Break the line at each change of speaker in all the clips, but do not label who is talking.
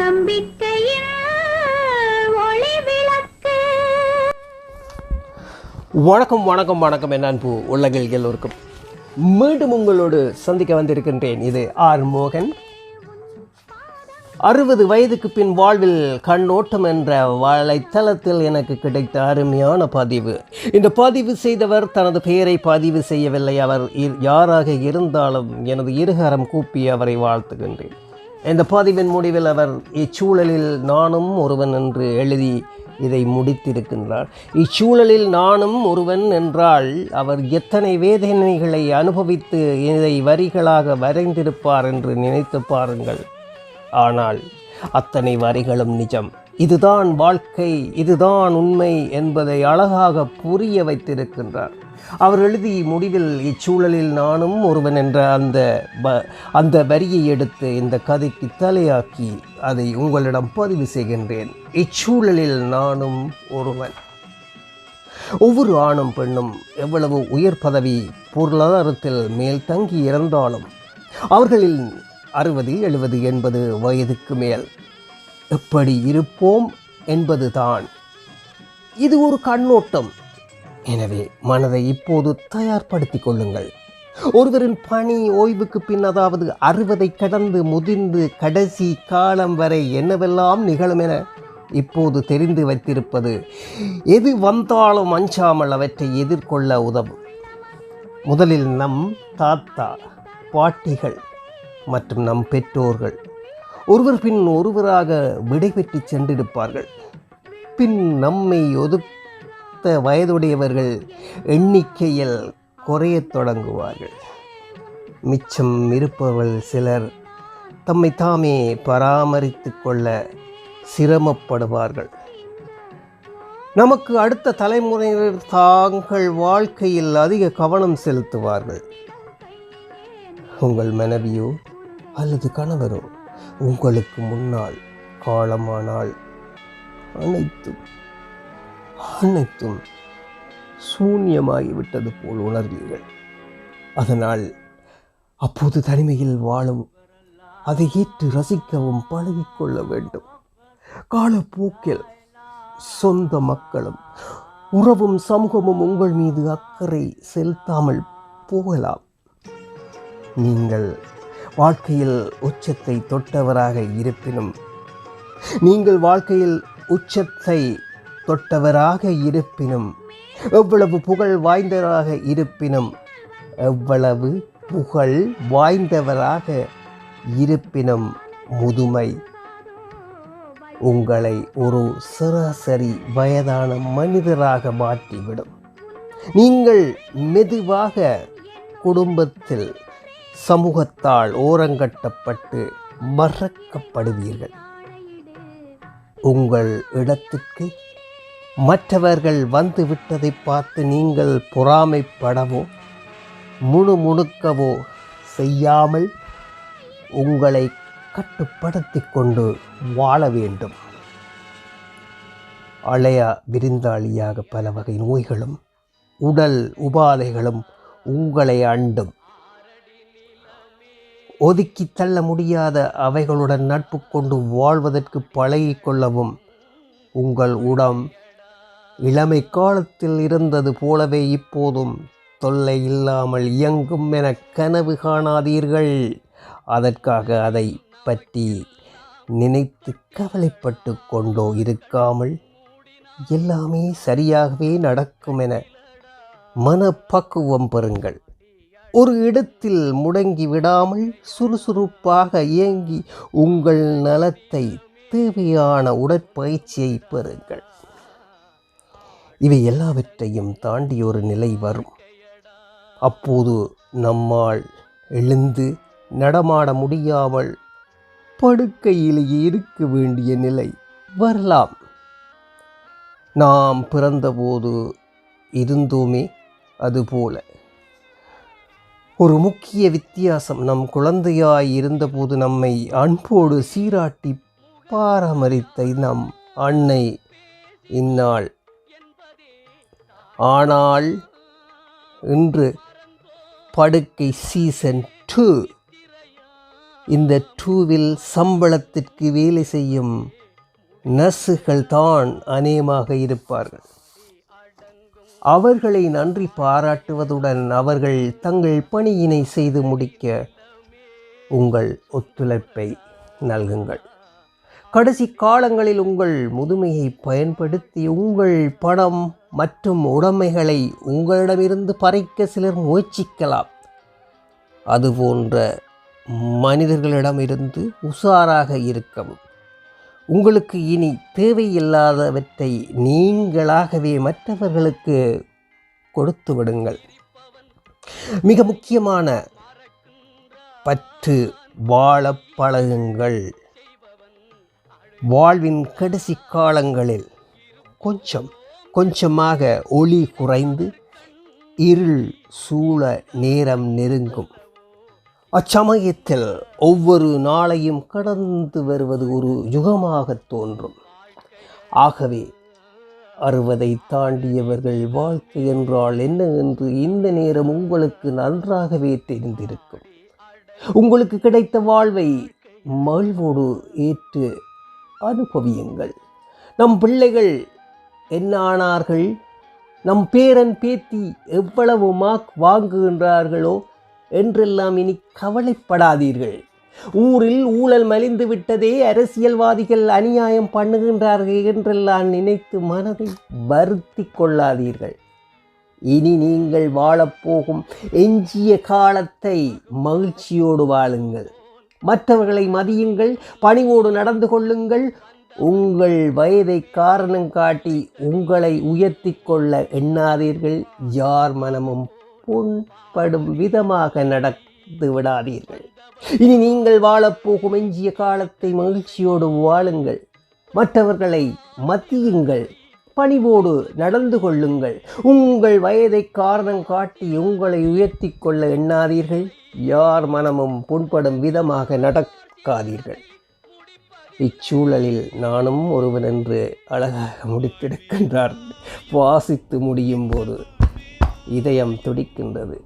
நம்பிக்கையின் ஒளி விளக்கு.
வணக்கம் வணக்கம் வணக்கம் என் அன்பு உள்ளங்கள் எல்லோருக்கும் மீண்டும் உங்களோடு சந்திக்க வந்திருக்கின்றேன். இது ஆர் மோகன். 60 வயதுக்கு பின் வாழ்வில் கண்ணோட்டம் என்ற வலைத்தளத்தில் எனக்கு கிடைத்த அருமையான பதிவு. இந்த பதிவு செய்தவர் தனது பெயரை பதிவு செய்யவில்லை. அவர் யாராக இருந்தாலும் எனது இருகரம் கூப்பி அவரை வாழ்த்துகின்றேன். இந்த பதிவின் முடிவில் அவர் இச்சூழலில் நானும் ஒருவன் என்று எழுதி இதை முடித்திருக்கின்றார். இச்சூழலில் நானும் ஒருவன் என்றால் அவர் எத்தனை வேதனைகளை அனுபவித்து இதை வரிகளாக வரைந்திருப்பார் என்று நினைத்து பாருங்கள். ஆனால் அத்தனை வரிகளும் நிஜம். இதுதான் வாழ்க்கை, இதுதான் உண்மை என்பதை அழகாக புரிய வைத்திருக்கின்றார். அவர் எழுதி முடிவில் இச்சூழலில் நானும் ஒருவன் என்ற அந்த வரியை எடுத்து இந்த கதைக்கு தலையாக்கி அதை உங்களிடம் பதிவு செய்கின்றேன். இச்சூழலில் நானும் ஒருவன். ஒவ்வொரு ஆணும் பெண்ணும் எவ்வளவு உயர் பதவி பொருளாதாரத்தில் மேல் தங்கி இருந்தாலும் அவர்களில் 60, 70, 80 வயதுக்கு மேல் எப்படி இருப்போம் என்பதுதான் இது ஒரு கண்ணோட்டம். எனவே மனதை இப்போது தயார்படுத்திக் கொள்ளுங்கள். ஒருவரின் பணி ஓய்வுக்கு பின், அதாவது 60 கடந்து முதிர்ந்து கடைசி காலம் வரை என்னவெல்லாம் நிகழும் என இப்போது தெரிந்து வைத்திருப்பது எது வந்தாலும் அஞ்சாமல் அவற்றை எதிர்கொள்ள உதவும். முதலில் நம் தாத்தா பாட்டிகள் மற்றும் நம் பெற்றோர்கள் ஒருவர் பின் ஒருவராக விடைபெற்று சென்றிருப்பார்கள். பின் நம்மை ஒதுக்க வயதுடையவர்கள் எண்ணிக்கையில் குறையத் தொடங்குவார்கள். மிச்சம் இருப்பவர்கள் சிலர் தம்மை தாமே பராமரித்து கொள்ள சிரமப்படுவார்கள். நமக்கு அடுத்த தலைமுறையினர் தாங்கள் வாழ்க்கையில் அதிக கவனம் செலுத்துவார்கள். உங்கள் மனைவியோ அல்லது கணவரோ உங்களுக்கு முன்னால் காலமானால் அனைத்தும் சூன்யமாகிவிட்டது போல் உணர்வீர்கள். அதனால் அப்போது தனிமையில் வாழும் அதை ஏற்று ரசிக்கவும் பழகிக்கொள்ள வேண்டும். காலப்போக்கில் சொந்த மக்களும் உறவும் சமூகமும் உங்கள் மீது அக்கறை செலுத்தாமல் போகலாம். நீங்கள் வாழ்க்கையில் உச்சத்தை தொட்டவராக இருப்பினும் எவ்வளவு புகழ் வாய்ந்தவராக இருப்பினும் முதுமை உங்களை ஒரு சராசரி வயதான மனிதராக மாற்றிவிடும். நீங்கள் மெதுவாக குடும்பத்தில் சமூகத்தால் ஓரங்கட்டப்பட்டு மறக்கப்படுவீர்கள். உங்கள் இடத்திற்கு மற்றவர்கள் வந்து விட்டதை பார்த்து நீங்கள் பொறாமைப்படவோ முணுமுணுக்கவோ செய்யாமல் உங்களை கட்டுப்படுத்தி கொண்டு வாழ வேண்டும். அலையா விருந்தாளியாக பல வகை நோய்களும் உடல் உபாதைகளும் உங்களை அண்டும். ஒதுக்கி தள்ள முடியாத அவைகளுடன் நட்பு கொண்டு வாழ்வதற்கு பழகிக்கொள்ளவும். உங்கள் உடம் இளமை காலத்தில் இருந்தது போலவே இப்போதும் தொல்லை இல்லாமல் இயங்கும் என கனவு காணாதீர்கள். அதற்காக அதை பற்றி நினைத்து கவலைப்பட்டு கொண்டோ இருக்காமல் எல்லாமே சரியாகவே நடக்கும் என மனப்பக்குவம் பெறுங்கள். ஒரு இடத்தில் முடங்கி விடாமல் சுறுசுறுப்பாக இயங்கி உங்கள் நலத்தை தேவையான உடற்பயிற்சியை பெறுங்கள். இவை எல்லாவற்றையும் தாண்டி ஒரு நிலை வரும். அப்போது நம்மால் எழுந்து நடமாட முடியாமல் படுக்கையிலேயே இருக்க வேண்டிய நிலை வரலாம். நாம் பிறந்தபோது இருந்தோமே அதுபோல. ஒரு முக்கிய வித்தியாசம், நம் குழந்தையாய் இருந்தபோது நம்மை அன்போடு சீராட்டி பராமரித்த நம் அன்னை இந்நாள். ஆனால் இன்று படுக்கை சீசன் 2 இந்த டூவில் சம்பளத்திற்கு வேலை செய்யும் நர்ஸுகள் தான் அநேகமாக இருப்பார்கள். அவர்களை நன்றி பாராட்டுவதுடன் அவர்கள் தங்கள் பணியினை செய்து முடிக்க உங்கள் ஒத்துழைப்பை நல்குங்கள். கடைசி காலங்களில் உங்கள் முதுமையை பயன்படுத்தி உங்கள் பணம் மற்றும் உடைமைகளை உங்களிடமிருந்து பறிக்க சிலர் முயற்சிக்கலாம். அதுபோன்ற மனிதர்களிடமிருந்து உஷாராக இருக்கவும். உங்களுக்கு இனி தேவையில்லாதவற்றை நீங்களாகவே மற்றவர்களுக்கு கொடுத்து விடுங்கள். மிக முக்கியமான பற்று வாழ பழகுங்கள். வாழ்வின் கடைசி காலங்களில் கொஞ்சம் கொஞ்சமாக ஒளி குறைந்து இருள் சூழ நேரம் நெருங்கும். அச்சமயத்தில் ஒவ்வொரு நாளையும் கடந்து வருவது ஒரு யுகமாக தோன்றும். ஆகவே 60 தாண்டியவர்கள் வாழ்க்கை என்றால் என்ன என்று இந்த நேரம் உங்களுக்கு நன்றாகவே தெரிந்திருக்கும். உங்களுக்கு கிடைத்த வாழ்வை மகிழ்வோடு ஏற்று அனுபவியுங்கள். நம் பிள்ளைகள் என்ன ஆனார்கள், நம் பேரன் பேத்தி எவ்வளவு மார்க் வாங்குகின்றார்களோ என்றெல்லாம் இனி கவலைப்படாதீர்கள். ஊரில் ஊழல் மலிந்து விட்டதே, அரசியல்வாதிகள் அநியாயம் பண்ணுகின்றார்கள் என்றெல்லாம் நினைத்து மனதை வருத்தி கொள்ளாதீர்கள். இனி நீங்கள் வாழப்போகும் எஞ்சிய காலத்தை மகிழ்ச்சியோடு வாழுங்கள். மற்றவர்களை மதியுங்கள், பணிவோடு நடந்து கொள்ளுங்கள். உங்கள் வயதை காரணம் காட்டி உங்களை உயர்த்தி கொள்ள எண்ணாதீர்கள். யார் மனமும் புண்படும் விதமாக நடந்து விடாதீர்கள். இனி நீங்கள் வாழப்போகும் எஞ்சிய காலத்தை மகிழ்ச்சியோடு வாழுங்கள். மற்றவர்களை மதியுங்கள், பணிவோடு நடந்து கொள்ளுங்கள். உங்கள் வயதை காரணம் காட்டி உங்களை உயர்த்தி கொள்ள எண்ணாதீர்கள். யார் மனமும் புண்படும் விதமாக நடக்காதீர்கள். இச்சூழலில் நானும் ஒருவன் என்று அழகாக முடித்திருக்கின்றார். வாசித்து முடியும் போது இதயம் துடிக்கின்றது,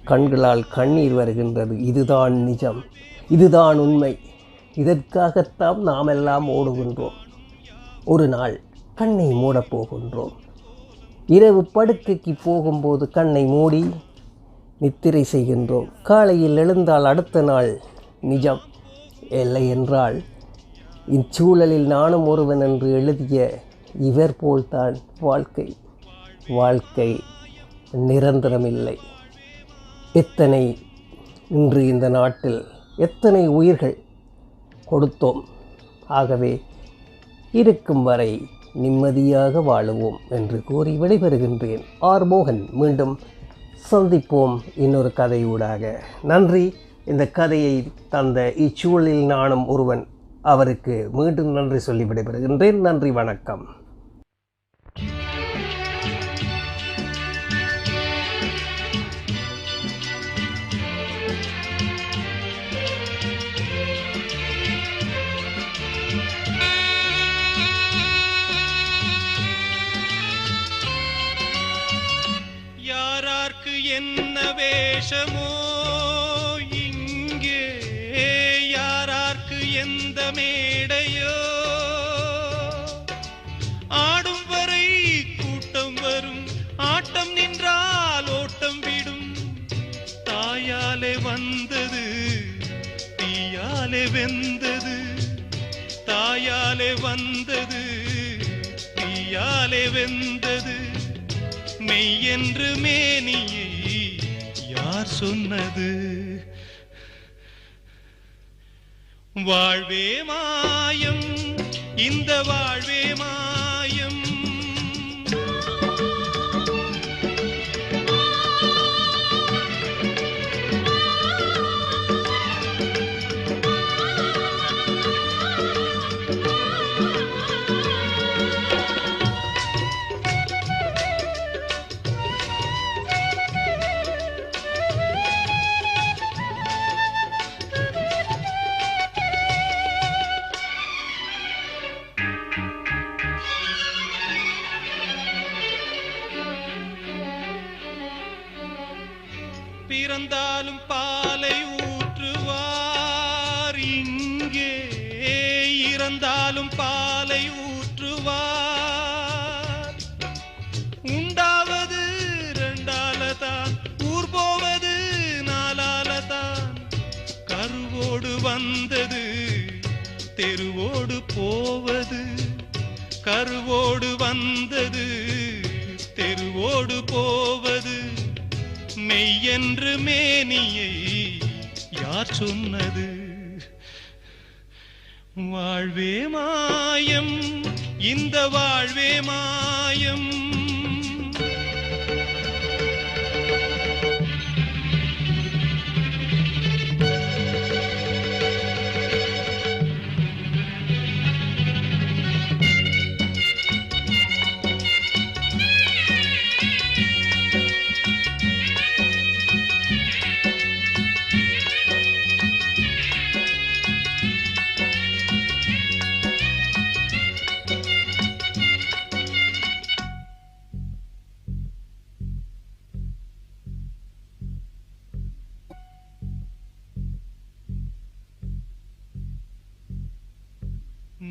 கண்களால் கண்ணீர் வருகின்றது. இதுதான் நிஜம், இதுதான் உண்மை. இதற்காகத்தான் நாம் எல்லாம் ஓடுகின்றோம். ஒரு நாள் கண்ணை மூடப் போகின்றோம். இரவு படுக்கைக்கு போகும்போது கண்ணை மூடி நித்திரை செய்கின்றோம். காலையில் எழுந்தால் அடுத்த நாள் நிஜம். இல்லை என்றால் இச்சூழலில் நானும் ஒருவன் என்று எழுதிய இவர் போல்தான் வாழ்க்கை. வாழ்க்கை நிரந்தரமில்லை. எத்தனை இன்று இந்த நாட்டில் எத்தனை உயிர்கள் கொடுத்தோம். ஆகவே இருக்கும் வரை நிம்மதியாக வாழுவோம் என்று கூறி விடைபெறுகின்றேன். ஆர் மோகன். மீண்டும் சந்திப்போம் இன்னொரு கதையூடாக. நன்றி. இந்த கதையை தந்த இச்சூழலில் நானும் ஒருவன் அவருக்கு மீண்டும் நன்றி சொல்லி விடைபெறுகின்றேன். நன்றி, வணக்கம்.
யாரார்க்கு என்ன வேஷமோ இங்கே, யாரார்க்கு எந்த மேடையோ, ஆடும் வரை கூட்டம் வரும், ஆட்டம் நின்றால் ஓட்டம் விடும். தாயாலே வந்தது தீயாலே வெந்தது, தாயாலே வந்தது தீயாலே வெந்தது. மெய் என்று மேனியை யார் சொன்னது? வாழ்வே மாயம், இந்த வாழ்வே மாயம். இறந்தாலும் பாலை ஊற்றுவார். உண்டாவது ரெண்டாலதான், ஊர் போவது நாலாலதான். கருவோடு வந்தது தெருவோடு போவது, கருவோடு வந்தது தெருவோடு போவது. மெய்யென்று மேனியை யார் சொன்னது? வாழ்வே மாயம், இந்த வாழ்வே மாயம்.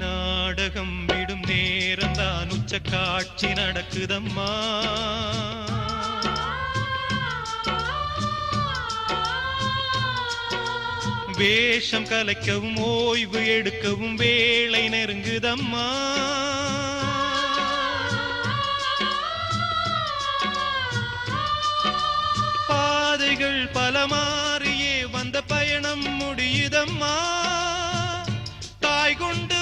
நாடகம் விடும் நேரம்தான் உச்ச காட்சி நடக்குதம்மா. வேஷம் கலைக்கவும் ஓய்வு எடுக்கவும் வேளை நெருங்குதம்மா. பாதைகள் பல மாறியே வந்த பயணம் முடியுதம்மா. தாய் கொண்ட